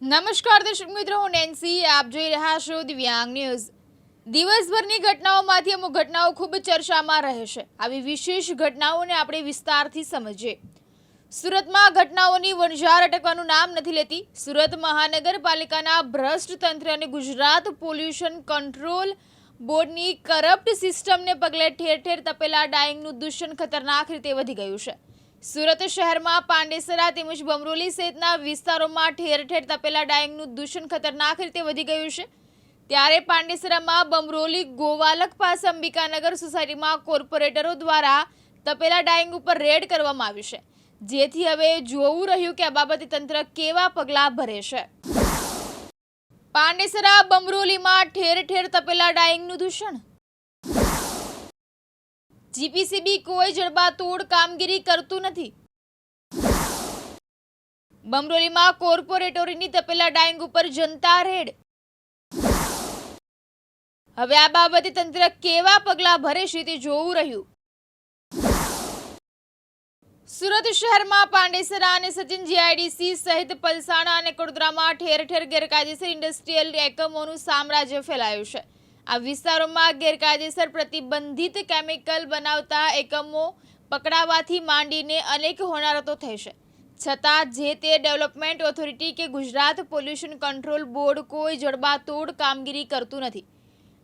નમસ્કાર દર્શક મિત્રો, હું નેન્સી. આપ જોઈ રહ્યા છો દિવ્યાંગ ન્યૂઝ. દિવસભરની ઘટનાઓમાંથી અમુક ઘટનાઓ ખૂબ ચર્ચામાં રહે છે. આવી વિશેષ ઘટનાઓને આપણે વિસ્તારથી સમજીએ. સુરતમાં ઘટનાઓની વણઝાર અટકવાનું નામ નથી લેતી. સુરત મહાનગરપાલિકાના ભ્રષ્ટ તંત્ર અને ગુજરાત પોલ્યુશન કંટ્રોલ બોર્ડની કરપ્ટ સિસ્ટમને પગલે ઠેર ઠેર તપેલા ડાઈંગનું દૂષણ ખતરનાક રીતે વધી ગયું છે. સુરત શહેરમાં પાંડેસરા તેમજ બમરોલી સહિતના વિસ્તારોમાં ઠેર ઠેર તપેલા ડાઈંગનું દૂષણ ખતરનાક રીતે વધી ગયું છે. ત્યારે પાંડેસરામાં બમરોલી ગોવાલક પાસે અંબિકાનગર સોસાયટીમાં કોર્પોરેટરો દ્વારા તપેલા ડાઈંગ ઉપર રેડ કરવામાં આવી છે. જેથી હવે જોવું રહ્યું કે આ બાબતે તંત્ર કેવા પગલાં ભરે છે. પાંડેસરા બમરોલીમાં ઠેર ઠેર તપેલા ડાઈંગનું દૂષણ. જીપીસીબી કોઈ જડબાતોડ કામગીરી કરતું નથી. બમરોલીમાં કોર્પોરેટરોની તપેલા ડાઈંગ ઉપર જનતા રેડ. હવે આ બાબતે તંત્ર કેવા પગલાં ભરે છે તે જોવું રહ્યું. સુરત શહેરમાં પાંડેસરા અને સચિન જીઆઈડીસી સહિત પલસાણા અને કડોદરામાં ઠેર ઠેર ગેરકાયદેસર ઇન્ડસ્ટ્રીયલ એકમોનું સામ્રાજ્ય ફેલાયું છે. આ વિસ્તારોમાં ગેરકાયદેસર પ્રતિબંધિત કેમિકલ બનાવતા એકમો પકડાવાથી માંડીને અનેક હોનારતો થઈ છે. છતાં જે તે ડેવલપમેન્ટ ઓથોરિટી કે ગુજરાત પોલ્યુશન કંટ્રોલ બોર્ડ કોઈ જડબાતોડ કામગીરી કરતું નથી.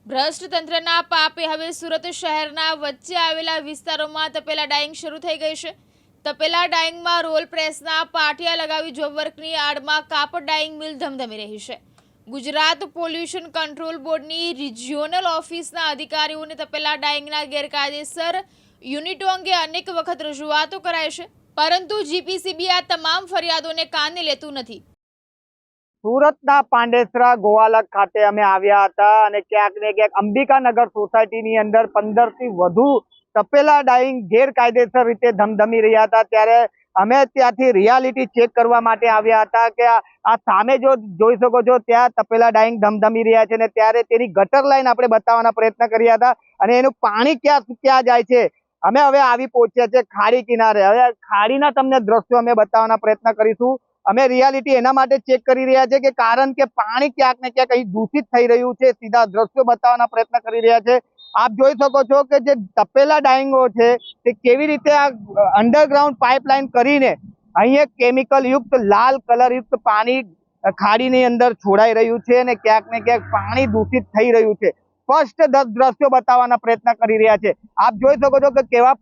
ભ્રષ્ટ તંત્રના પાપે હવે સુરત શહેરના વચ્ચે આવેલા વિસ્તારોમાં તપેલા ડાઈંગ શરૂ થઈ ગઈ છે. તપેલા ડાઈંગમાં રોલ પ્રેસના પાટિયા લગાવી જોબ વર્કની આડમાં કાપડ ડાઈંગ મિલ ધમધમી રહી છે. ગુજરાત પોલ્યુશન કંટ્રોલ બોર્ડની રિજિયોનલ ઓફિસના અધિકારીઓને તપેલા ડાઈંગના ગેરકાયદેસર યુનિટો અંગે અનેક વખત રજૂઆતો કરાય છે, પરંતુ જીપીસીબી આ તમામ ફરિયાદોને કાને લેતું નથી. સુરતના પાંડેસરા ગોવાલક ખાતે અમે આવ્યા હતા અને ક્યાંક ને ક્યાંક અંબિકાનગર સોસાયટીની અંદર 15 થી વધુ તપેલા ડાઈંગ ગેરકાયદેસર રીતે ધમધમી રહ્યા હતા. ત્યારે અમે ત્યાંથી રિયાલિટી ચેક કરવા માટે આવ્યા હતા કે આ સામે જો જોઈ શકો છો ત્યાં તપેલા ડાઈંગ ધમધમી રહ્યા છે ને ત્યારે તેની ગટર લાઈન આપણે બતાવવાના પ્રયત્ન કર્યા હતા અને એનું પાણી ક્યાં જાય છે. અમે હવે આવી પહોંચ્યા છે ખાડી કિનારે. હવે ખાડીના તમને દ્રશ્યો અમે બતાવવાના પ્રયત્ન કરીશું. અમે રિયાલિટી એના માટે ચેક કરી રહ્યા છે કે કારણ કે પાણી ક્યાંક ને ક્યાંક અહીં દૂષિત થઈ રહ્યું છે. સીધા દ્રશ્યો બતાવવાના પ્રયત્ન કરી રહ્યા છે. આપ જોઈ શકો છો કે જે તપેલા ડાઈંગો છે તે કેવી રીતે આ અંડરગ્રાઉન્ડ પાઇપલાઇન કરીને અહીંયા કેમિકલ યુક્ત લાલ કલર યુક્ત પાણી ખાડીની અંદર છોડાઈ રહ્યું છે અને ક્યાંક ને ક્યાંક પાણી દૂષિત થઈ રહ્યું છે. સ્પષ્ટ દ્રશ્યો બતાવવાના પ્રયત્ન કરી રહ્યા છે. આપ જોઈ શકો છો કે કેવા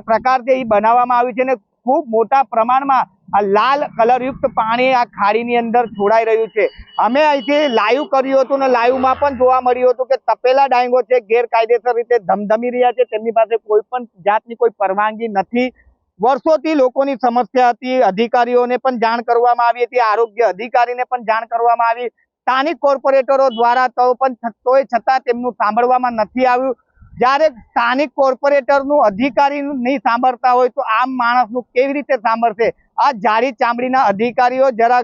પ્રકારથી એ બનાવવામાં આવ્યું છે અને ખૂબ મોટા પ્રમાણમાં આ લાલ કલર યુક્ત પાણી આ ખાડીની અંદર છોડાઈ રહ્યું છે. અમે અહીંથી લાઈવ કર્યું હતું અને લાઈવમાં પણ જોવા મળ્યું હતું કે તપેલા ડાઈંગો છે ગેરકાયદેસર રીતે ધમધમી રહ્યા છે. તેમની પાસે કોઈ પણ જાતની કોઈ પરવાનગી નથી. વર્ષોથી લોકોની સમસ્યા હતી. અધિકારીઓને પણ જાણ કરવામાં આવી હતી, આરોગ્ય અધિકારીને પણ જાણ કરવામાં આવી, સ્થાનિક કોર્પોરેટરો દ્વારા તોય છતાં તેમનું સાંભળવામાં નથી આવ્યું. જ્યારે સ્થાનિક કોર્પોરેટરનું અધિકારી નહીં સાંભળતા હોય તો આમ માણસનું કેવી રીતે સાંભળશે? આ જાડી ચામડીના અધિકારીઓ જરા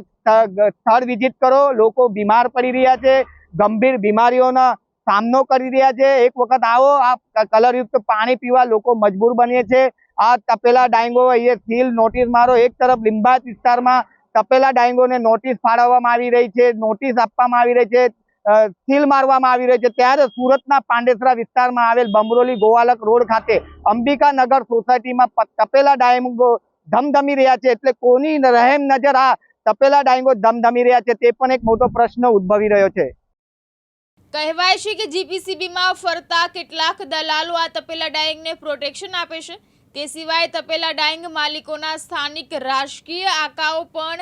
સ્થળ વિઝિટ કરો. લોકો બીમાર પડી રહ્યા છે, ગંભીર બીમારીઓનો સામનો કરી રહ્યા છે. એક વખત આવો, આ કલરયુક્ત પાણી પીવા લોકો મજબૂર બને છે. આ તપેલા ડાઈંગો અહીંયા સીલ નોટિસ મારો. એક તરફ લીંબાયત વિસ્તારમાં તપેલા ડાઈંગોને નોટિસ ફાળવવામાં આવી રહી છે, નોટિસ આપવામાં આવી રહી છે, સીલ મારવામાં આવી રહી છે. ત્યારે સુરતના પાંડેસરા વિસ્તારમાં આવેલ બમરોલી ગોવાલક રોડ ખાતે અંબિકાનગર સોસાયટીમાં તપેલા ડાઈંગો ધમધમી રહ્યા છે. એટલે કોની રહેમ નજર આ તપેલા ડાઈંગો ધમધમી રહ્યા છે તે પણ એક મોટો પ્રશ્ન ઉદ્ભવી રહ્યો છે. કહેવાય છે કે જીપીસીબીમાં ફરતા કેટલાક દલાલો આ તપેલા ડાઈંગને પ્રોટેક્શન આપે છે. તે સિવાય તપેલા ડાઈંગ માલિકોના સ્થાનિક રાજકીય આકાઓ પણ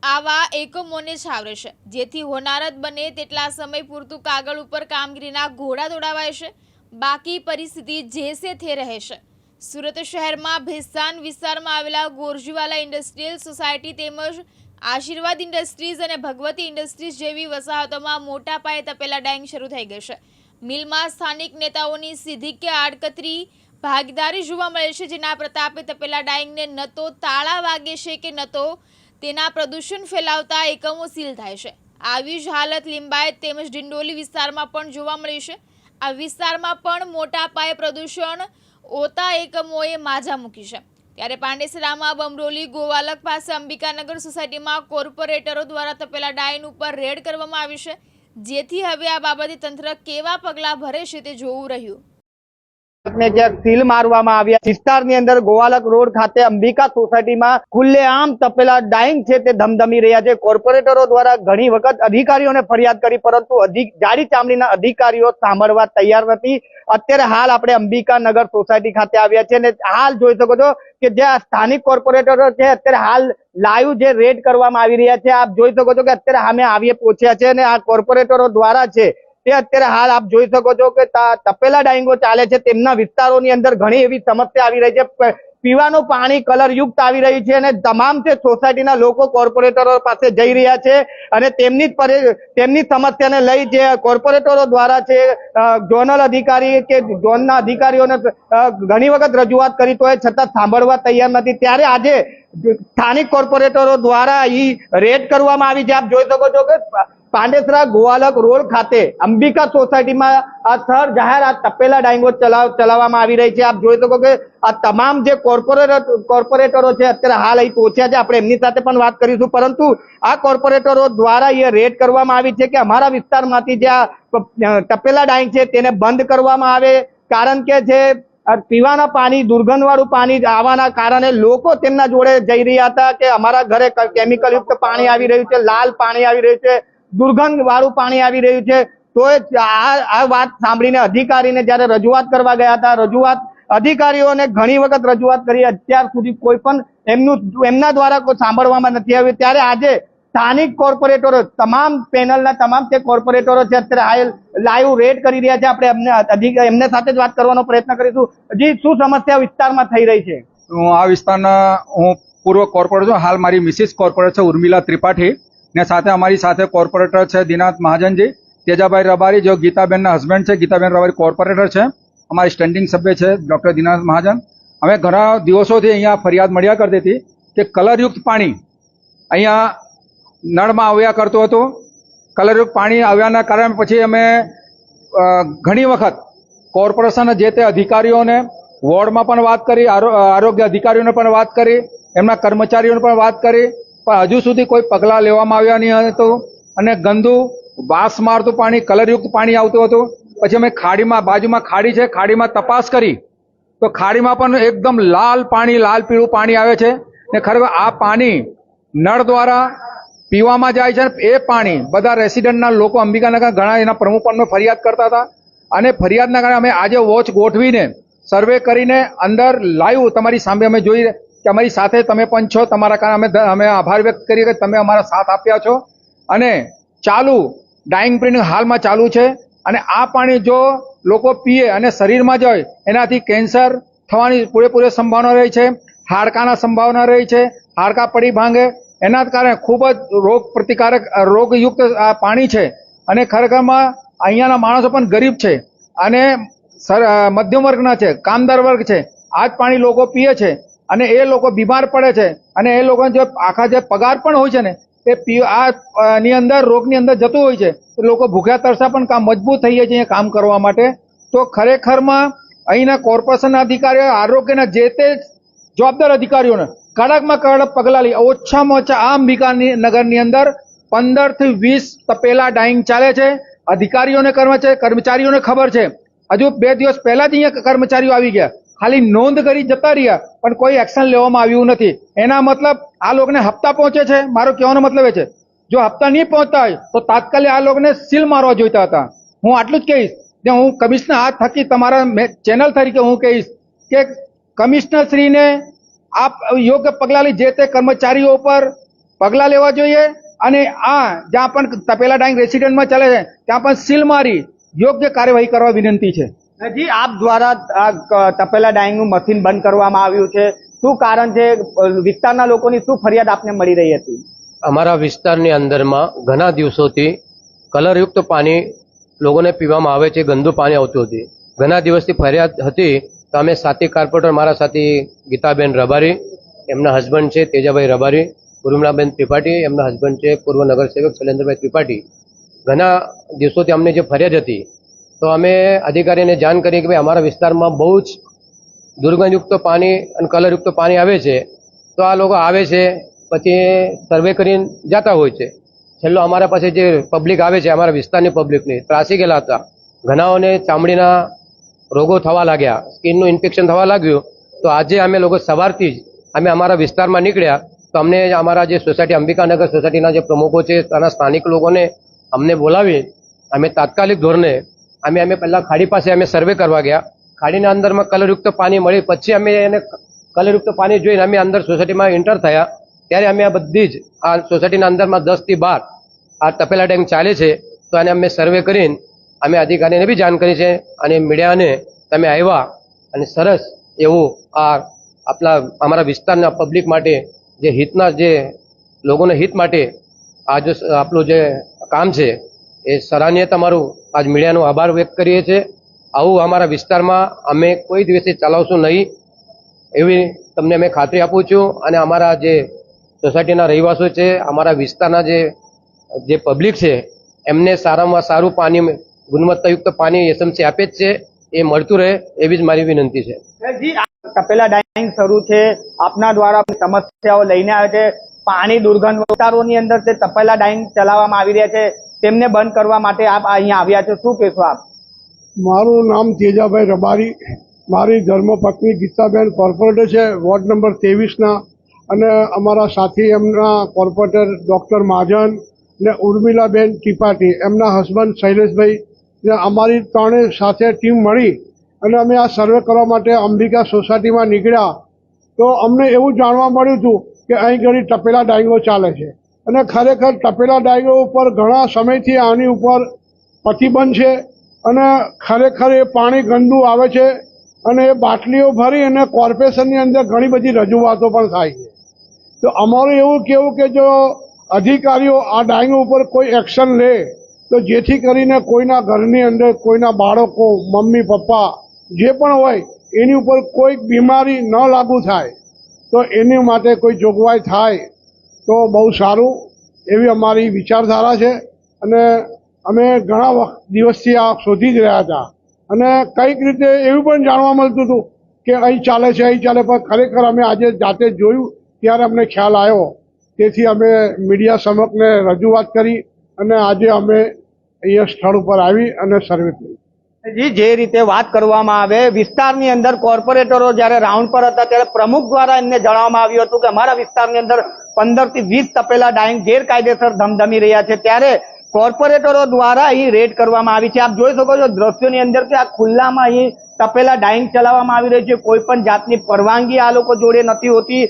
આવા એકમોને છાવરે છે, જેથી હોનારત બને તેટલા સમય પૂરતું કાગળ ઉપર કામગીરીના ઘોડા દોડાવાય છે. બાકી પરિસ્થિતિ જે તે રહે છે. સુરત શહેરમાં ભેસ્તાન વિસ્તારમાં આવેલા ગોરજીવાલા ઇન્ડસ્ટ્રીયલ સોસાયટી તેમજ આશીર્વાદ ઇન્ડસ્ટ્રીઝ અને ભગવતી ઇન્ડસ્ટ્રીઝ જેવી વસાહતોમાં મોટા પાયે તપેલા ડાઈંગ શરૂ થઈ ગઈ છે. મિલમાં સ્થાનિક નેતાઓની સીધી કે આડકતરી ભાગીદારી જોવા મળે છે, જેના પ્રતાપે તપેલા ડાઈંગને ન તો તાળા વાગે છે કે ન તો તેના પ્રદૂષણ ફેલાવતા એકમો સીલ થાય છે. આવી જ હાલત લિંબાયત તેમજ ડિંડોલી વિસ્તારમાં પણ જોવા મળી છે. આ વિસ્તારમાં પણ મોટા પાયે પ્રદૂષણ ઓતા એકમોએ માજા મૂકી છે. ત્યારે પાંડેસરામાં બમરોલી ગોવાલક પાસે અંબિકાનગર સોસાયટીમાં કોર્પોરેટરો દ્વારા તપેલા ડાઇન ઉપર રેડ કરવામાં આવી છે, જેથી હવે આ બાબતે તંત્ર કેવા પગલાં ભરે છે તે જોવું રહ્યું. ને જ્યાં સીલ મારવામાં આવ્યા વિસ્તારની અંદર ગોવાલક રોડ ખાતે અંબિકા સોસાયટીમાં ખુલ્લેઆમ તપેલા ડાઇંગ છે તે ધમધમી રહ્યા છે. કોર્પોરેટરો દ્વારા ઘણી વખત અધિકારીઓને ફરિયાદ કરી, પરંતુ જાડી ચામડીના અધિકારીઓ સાંભળવા તૈયાર નથી. અત્યારે હાલ આપણે અંબિકા નગર સોસાયટી ખાતે આવ્યા છે અને હાલ જોઈ શકો છો કે જ્યાં સ્થાનિક કોર્પોરેટરો છે અત્યારે હાલ લાઈવ જે રેડ કરવામાં આવી રહ્યા છે. આપ જોઈ શકો છો કે અત્યારે અમે આવીએ પહોંચ્યા છે અને આ કોર્પોરેટરો દ્વારા છે તે અત્યારે હાલ આપ જોઈ શકો છો કે તપેલા ડાઈંગો ચાલે છે. તેમના વિસ્તારોની અંદર ઘણી એવી સમસ્યા આવી રહી છે. પીવાનું પાણી કલરયુક્ત આવી રહ્યું છે અને તમામ જે સોસાયટીના લોકો કોર્પોરેટરો પાસે જઈ રહ્યા છે અને તેમની સમસ્યાને લઈ જે કોર્પોરેટરો દ્વારા છે ઝોનલ અધિકારી કે ઝોનના અધિકારીઓને ઘણી વખત રજૂઆત કરી તો છતાં સાંભળવા તૈયાર નથી. ત્યારે આજે સ્થાનિક કોર્પોરેટરો દ્વારા અહીં રેડ કરવામાં આવી છે. આપ જોઈ શકો છો કે પાંડેસરા ગોવાલક રોડ ખાતે અંબિકા સોસાયટીમાં આ સર જાહેર આ તપેલા ડાઈંગો ચલાવવામાં આવી રહી છે. આપ જોઈ શકો કે આ તમામ જે કોર્પોરેટરો છે અત્યારે હાલ અહીં પહોંચ્યા છે. આપણે એમની સાથે પણ વાત કરીશું, પરંતુ આ કોર્પોરેટરો દ્વારા એ રેડ કરવામાં આવી છે કે અમારા વિસ્તારમાંથી જે આ તપેલા ડાઈંગ છે તેને બંધ કરવામાં આવે, કારણ કે જે પીવાના પાણી દુર્ગંધવાળું પાણી આવવાના કારણે લોકો તેમના જોડે જઈ રહ્યા હતા કે અમારા ઘરે કેમિકલ યુક્ત પાણી આવી રહ્યું છે, લાલ પાણી આવી રહ્યું છે, દુર્ગંધ વાળું પાણી આવી રહ્યું છે. તો આ વાત સાંભળીને અધિકારીને જયારે રજૂઆત કરવા ગયા હતા, અધિકારીઓને ઘણી વખત રજૂઆત કરી, અત્યાર સુધી કોઈ પણ એમના દ્વારા કોઈ સાંભળવામાં નથી આવ્યું. ત્યારે આજે સ્થાનિક કોર્પોરેટરો તમામ પેનલના તમામ જે કોર્પોરેટરો છે અત્યારે લાઈવ રેડ કરી રહ્યા છે. આપણે એમને સાથે જ વાત કરવાનો પ્રયત્ન કરીશું. હજી શું સમસ્યા વિસ્તારમાં થઈ રહી છે? આ વિસ્તારના હું પૂર્વ કોર્પોરેટર છું. હાલ મારી મિસિસ કોર્પોરેટર છે ઉર્મિલા ત્રિપાઠી ને સાથે અમારી સાથે કોર્પોરેટર છે દિનાથ મહાજનજી, તેજાભાઈ રબારી જો ગીતાબેનના હસબન્ડ છે, ગીતાબેન રબારી કોર્પોરેટર છે, અમારી સ્ટેન્ડિંગ સભ્ય છે ડૉક્ટર દિનાથ મહાજન. અમે ઘણા દિવસોથી અહીંયા ફરિયાદ મળ્યા કરતી હતી કે કલરયુક્ત પાણી અહીંયા નળમાં આવ્યા કરતું હતું. કલરયુક્ત પાણી આવ્યાના કારણે પછી અમે ઘણી વખત કોર્પોરેશનના જે તે અધિકારીઓને વોર્ડમાં પણ વાત કરી, આરોગ્ય અધિકારીઓને પણ વાત કરી, એમના કર્મચારીઓને પણ વાત કરી, પણ હજુ સુધી કોઈ પગલાં લેવામાં આવ્યા નહીં હતું અને ગંદુ વાસ મારતું પાણી કલરયુક્ત પાણી આવતું હતું. પછી અમે ખાડીમાં, બાજુમાં ખાડી છે, ખાડીમાં તપાસ કરી તો ખાડીમાં પણ એકદમ લાલ પાણી, લાલ પીળું પાણી આવે છે ને ખરેખર આ પાણી નળ દ્વારા પીવામાં જાય છે. એ પાણી બધા રેસિડન્ટના લોકો અંબિકાનગર ઘણા એના પ્રમુખ પણ ફરિયાદ કરતા હતા અને ફરિયાદના કારણે અમે આજે વોચ ગોઠવીને સર્વે કરીને અંદર લાઈવ તમારી સામે અમે જોઈ કે અમારી સાથે તમે પણ છો. તમારા કારણે અમે આભાર વ્યક્ત કરીએ કે તમે અમારા સાથ આપ્યા છો. અને ચાલુ ડાઈંગ પ્રિન્ટિંગ હાલમાં ચાલુ છે અને આ પાણી જો લોકો પીએ અને શરીરમાં જાય એનાથી કેન્સર થવાની પૂરેપૂરી સંભાવના રહી છે, હાડકાના સંભાવના રહી છે, હાડકા પડી ભાંગે. એના કારણે ખૂબ જ રોગ પ્રતિકારક રોગયુક્ત આ પાણી છે અને ખરેખરમાં અહીંયાના માણસો પણ ગરીબ છે અને મધ્યમ વર્ગના છે, કામદાર વર્ગ છે. આ જ પાણી લોકો પીએ છે અને એ લોકો બીમાર પડે છે અને એ લોકો જે આખા જે પગાર પણ હોય છે ને એ ની અંદર રોગની અંદર જતું હોય છે. લોકો ભૂખ્યા તરસા પણ કામ મજબૂત થઈ જાય છે અહીંયા કામ કરવા માટે. તો ખરેખરમાં અહીંના કોર્પોરેશનના અધિકારીઓ, આરોગ્યના જે તે જવાબદાર અધિકારીઓને કડકમાં કડક પગલાં લઈ ઓછામાં ઓછા આ અંબિકા નગરની અંદર 15 થી 20 તપેલા ડાઈંગ ચાલે છે. અધિકારીઓને કર્મચારીઓને ખબર છે. હજુ 2 દિવસ પહેલા જ અહીંયા કર્મચારીઓ આવી ગયા, ખાલી નોંધ કરી જતા રહ્યા પણ કોઈ એક્શન લેવામાં આવ્યું નથી. એના મતલબ આ લોકોને હપ્તા પહોંચે છે. મારો કહેવાનો મતલબ એ છે જો હપ્તા નહીં પહોંચતા હોય તો તાત્કાલિક આ લોકોને સીલ મારવા જોઈતા હતા. હું આટલું જ કહીશ. હું કમિશનર આ થકી તમારા ચેનલ તરીકે હું કહીશ કે કમિશનર શ્રીને આપ યોગ્ય પગલાં લઈ જે તે કર્મચારીઓ પર પગલાં લેવા જોઈએ અને આ જ્યાં પણ તપેલા ડાઈંગ રેસિડેન્ટમાં ચાલે છે ત્યાં પણ સીલ મારી યોગ્ય કાર્યવાહી કરવા વિનંતી છે. જી, આપ દ્વારા આ તપેલા ડાઈંગનું મશીન બંધ કરવામાં આવ્યું છે, શું કારણ છે? વિસ્તારના લોકોની શું ફરિયાદ આપને મળી રહી હતી? અમારા વિસ્તારની અંદરમાં ઘણા દિવસોથી કલરયુક્ત પાણી લોકોને પીવામાં આવે છે, ગંદુ પાણી આવતું હતું. ઘણા દિવસથી ફરિયાદ હતી તો અમે સાથી કોર્પોરેટર, મારા સાથી ગીતાબેન રબારી, એમના હસબન્ડ છે તેજાભાઈ રબારી, ઉર્મિલાબેન ત્રિપાઠી, એમના હસબન્ડ છે પૂર્વ નગરસેવક શૈલેન્દ્રભાઈ ત્રિપાઠી. ઘણા દિવસોથી અમને જે ફરિયાદ હતી તો અમે અધિકારીને જાણ કરી કે ભાઈ અમારા વિસ્તારમાં બહુ જ દુર્ગંધયુક્ત પાણી અને કલરયુક્ત પાણી આવે છે, તો આ લોકો આવે છે પછી સર્વે કરીને જતા હોય છે. છેલ્લો અમારા પાસે જે પબ્લિક આવે છે, અમારા વિસ્તારની પબ્લિકની ત્રાસી ગયેલા હતા. ઘણાઓને ચામડીના રોગો થવા લાગ્યા, સ્કિનનું ઇન્ફેક્શન થવા લાગ્યું. તો આજે અમે લોકો સવારથી જ અમે અમારા વિસ્તારમાં નીકળ્યા, તો અમને અમારા જે સોસાયટી અંબિકાનગર સોસાયટીના જે પ્રમુખો છે ત્યાંના સ્થાનિક લોકોને અમને બોલાવી અમે તાત્કાલિક ધોરણે અમે પહેલાં ખાડી પાસે અમે સર્વે કરવા ગયા. ખાડીના અંદરમાં કલરયુક્ત પાણી મળી, પછી અમે એને કલરયુક્ત પાણી જોઈને અમે અંદર સોસાયટીમાં એન્ટર થયા. ત્યારે અમે આ બધી જ આ સોસાયટીના અંદરમાં 10 થી 12 આ તપેલા ટેન્ક ચાલે છે. તો આને અમે સર્વે કરીને અમે અધિકારીને બી જાણ કરી છે અને મીડિયાને તમે આવ્યા અને સરસ એવું આ આપણા અમારા વિસ્તારના પબ્લિક માટે જે હિતના જે લોકોના હિત માટે આ જો આપણું જે કામ છે એ સરાહનીય તમારું આજ મીડિયાનો આભાર વ્યક્ત કરીએ છીએ. આવું અમારા વિસ્તારમાં અમે કોઈ દિવસે ચલાવશું નહીં એવી તમને અમે ખાતરી આપું છું. અને અમારા જે સોસાયટીના રહેવાસીઓ છે, અમારા વિસ્તારના જે પબ્લિક છે, એમને સારામાં સારું પાણી, ગુણવત્તાયુક્ત પાણી એસએમસી આપે જ છે, એ મળતું રહે એવી જ મારી વિનંતી છે. જી, તપેલા ડાઇંગ શરૂ છે, આપના દ્વારા સમસ્યાઓ લઈને આવે છે. પાણી દુર્ગંધ વિસ્તારોની અંદર જે તપેલા ડાઇંગ ચલાવવામાં આવી રહ્યા છે તેમને બંધ કરવા માટે આપ અહીંયા આવ્યા છો, શું કહેશો આપ? મારું નામ તેજાભાઈ રબારી, મારી ધર્મપત્ની ગીતાબેન કોર્પોરેટર છે વોર્ડ નંબર 23ના, અને અમારા સાથી એમના કોર્પોરેટર ડૉક્ટર મહાજન ને ઉર્મિલાબેન ત્રિપાઠી, એમના હસબન્ડ શૈલેષભાઈ ને અમારી ત્રણેય સાથે ટીમ મળી અને અમે આ સર્વે કરવા માટે અંબિકા સોસાયટીમાં નીકળ્યા. તો અમને એવું જાણવા મળ્યું હતું કે અહીં ઘણી તપેલા ડાઇંગો ચાલે છે અને ખરેખર તપેલા ડાઇંગો ઉપર ઘણા સમયથી આની ઉપર પ્રતિબંધ છે અને ખરેખર એ પાણી ગંદુ આવે છે અને એ બાટલીઓ ભરી અને કોર્પોરેશનની અંદર ઘણી બધી રજૂઆતો પણ થાય છે. તો અમારું એવું કહેવું કે જો અધિકારીઓ આ ડાઇંગ ઉપર કોઈ એક્શન લે તો જેથી કરીને કોઈના ઘરની અંદર કોઈના બાળકો, મમ્મી પપ્પા જે પણ હોય એની ઉપર કોઈ બીમારી ન લાગુ થાય, તો એની માટે કોઈ જોગવાઈ થાય તો બહુ સારું એવી અમારી વિચારધારા છે. અને અમે ઘણા દિવસથી આ શોધી જ રહ્યા હતા અને કંઈક રીતે એવું પણ જાણવા મળતું હતું કે અહીં ચાલે છે, અહીં ચાલે, પણ ખરેખર અમે આજે જાતે જોયું ત્યારે અમને ખ્યાલ આવ્યો. તેથી અમે મીડિયા સમક્ષને રજૂઆત કરી અને આજે અમે અહીંયા સ્થળ ઉપર આવી અને સર્વે કરી. જી, જે રીતે વાત કરવામાં આવે, વિસ્તારની અંદર કોર્પોરેટરો જ્યારે રાઉન્ડ પર હતા ત્યારે પ્રમુખ દ્વારા એમને જણાવવામાં આવ્યું હતું કે અમારા વિસ્તારની અંદર 15 થી 20 તપેલા ડાઇંગ ગેરકાયદેસર ધમધમી રહ્યા છે. ત્યારે કોર્પોરેટરો દ્વારા અહીં રેડ કરવામાં આવી છે. આપ જોઈ શકો છો દ્રશ્યોની અંદર કે આ ખુલ્લામાં અહીં તપેલા ડાઇંગ ચલાવવામાં આવી રહી છે. કોઈ પણ જાતની પરવાનગી આ લોકો જોડે નથી હોતી.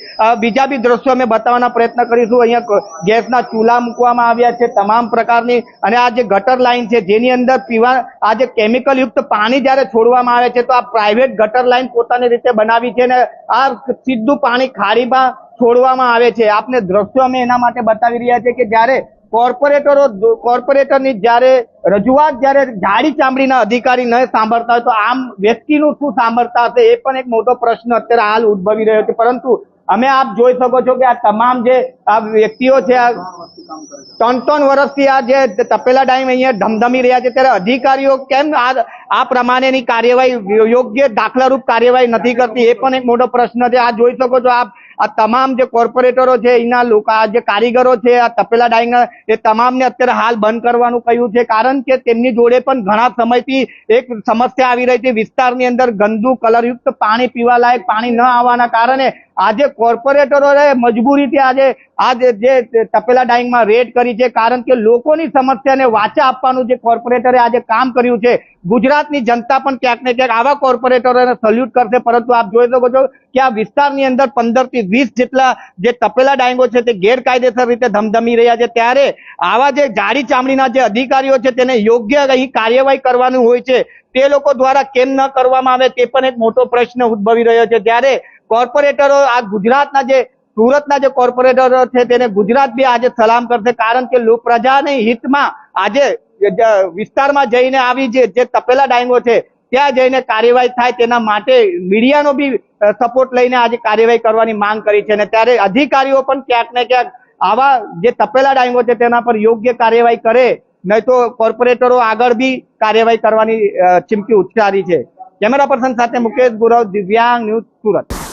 બીજા બી દ્રશ્યો અમે બતાવવાના પ્રયત્ન કરીશું. અહીંયા ગેસના ચૂલા મૂકવામાં આવ્યા છે તમામ પ્રકારની, અને આ જે ગટર લાઈન છે જેની અંદર પીવા આ જે કેમિકલ યુક્ત પાણી જ્યારે છોડવામાં આવે છે તો આ પ્રાઇવેટ ગટર લાઈન પોતાની રીતે બનાવી છે ને આ સીધું પાણી ખાડીમાં છોડવામાં આવે છે. આપને દ્રશ્યો અમે એના માટે બતાવી રહ્યા છે કે જ્યારે કોર્પોરેટરની જ્યારે રજૂઆત જ્યારે જાડી ચામડીના અધિકારી ન સાંભળતા હોય તો આમ વ્યક્તિનું શું સાંભળતા હશે એ પણ એક મોટો પ્રશ્ન અત્યારે હાલ ઉદ્ભવી રહ્યો છે. પરંતુ અમે આપ જોઈ શકો છો કે આ તમામ જે આ વ્યક્તિઓ છે, આ 3 વર્ષથી આ જે તપેલા ડાઇંગ અહીંયા ધમધમી રહ્યા છે, ત્યારે અધિકારીઓ કેમ આ પ્રમાણેની કાર્યવાહી, યોગ્ય દાખલારૂપ કાર્યવાહી નથી કરતી એ પણ એક મોટો પ્રશ્ન છે. આ જોઈ શકો છો આપ, આ તમામ જે કોર્પોરેટરો છે, અહીંના લોકો, આ જે કારીગરો છે, આ તપેલા ડાઇંગ એ તમામને અત્યારે હાલ બંધ કરવાનું કહ્યું છે. કારણ કે તેમની જોડે પણ ઘણા સમયથી એક સમસ્યા આવી રહી છે. વિસ્તારની અંદર ગંદુ કલરયુક્ત પાણી, પીવા લાયક પાણી ન આવવાના કારણે આજે કોર્પોરેટરોએ મજબૂરીથી આજે જે તપેલા ડાઇંગમાં રેડ કરી છે. કારણ કે લોકોની સમસ્યાને વાચા આપવાનું જે કોર્પોરેટરે આજે કામ કર્યું છે, ગુજરાતની જનતા પણ ક્યાંક ને ક્યાંક આવા કોર્પોરેટરોને સલ્યુટ કરશે. પરંતુ આપ જોઈ શકો છો કે આ વિસ્તારની અંદર 15 થી 20 જેટલા જે તપેલા ડાઇંગો છે તે ગેરકાયદેસર રીતે ધમધમી રહ્યા છે. ત્યારે આવા જે જાડી ચામડીના જે અધિકારીઓ છે તેને યોગ્ય અહીં કાર્યવાહી કરવાનું હોય છે, તે લોકો દ્વારા કેમ ન કરવામાં આવે તે પણ એક મોટો પ્રશ્ન ઉદ્ભવી રહ્યો છે. ત્યારે કોર્પોરેટરો, આ ગુજરાતના જે સુરતના જે કોર્પોરેટરો છે તેને ગુજરાત બી આજે સલામ કરશે. કારણ કે પ્રજાના હિતમાં આજે વિસ્તારમાં જઈને આવી જે તપેલા ડાઇંગો છે ત્યાં જઈને કાર્યવાહી થાય તેના માટે મીડિયાનો બી સપોર્ટ લઈને આજે કાર્યવાહી કરવાની માંગ કરી છે. અને ત્યારે અધિકારીઓ પણ ક્યાંક ને ક્યાંક આવા જે તપેલા ડાઇંગો છે તેના પર યોગ્ય કાર્યવાહી કરે, નહીં તો કોર્પોરેટરો આગળ બી કાર્યવાહી કરવાની ચીમકી ઉચ્ચારી છે. કેમેરા પર્સન સાથે મુકેશ ગુરવ, દિવ્યાંગ ન્યૂઝ, સુરત.